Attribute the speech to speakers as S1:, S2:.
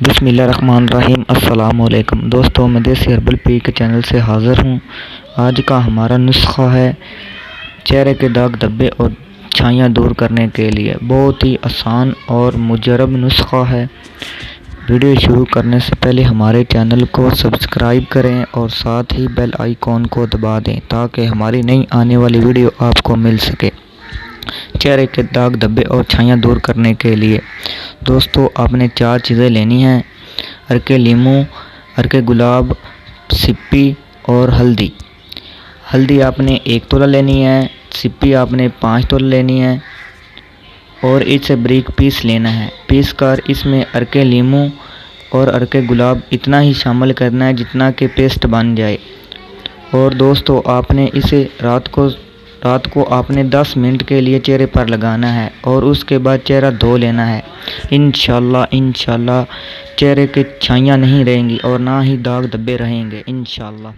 S1: بسم اللہ الرحمن الرحیم۔ السلام علیکم دوستوں، میں دیسی ہربل پی کے چینل سے حاضر ہوں۔ آج کا ہمارا نسخہ ہے چہرے کے داغ دھبے اور چھائیاں دور کرنے کے لیے۔ بہت ہی آسان اور مجرب نسخہ ہے۔ ویڈیو شروع کرنے سے پہلے ہمارے چینل کو سبسکرائب کریں اور ساتھ ہی بیل آئیکن کو دبا دیں تاکہ ہماری نئی آنے والی ویڈیو آپ کو مل سکے۔ چہرے کے داغ دھبے اور چھائیاں دور کرنے کے لیے دوستو آپ نے 4 چیزیں لینی ہیں: ارکے لیموں، ارکے گلاب، سپی اور ہلدی۔ ہلدی آپ نے 1 تولہ لینی ہے، سپی آپ نے 5 تولہ لینی ہے اور اسے بریک پیس لینا ہے۔ پیس کر اس میں ارکے لیموں اور ارکے گلاب اتنا ہی شامل کرنا ہے جتنا کہ پیسٹ بن جائے۔ اور دوستو آپ نے اسے رات کو آپ نے 10 منٹ کے لیے چہرے پر لگانا ہے اور اس کے بعد چہرہ دھو لینا ہے۔ انشاءاللہ چہرے کے چھائیاں نہیں رہیں گی اور نہ ہی داغ دھبے رہیں گے انشاءاللہ۔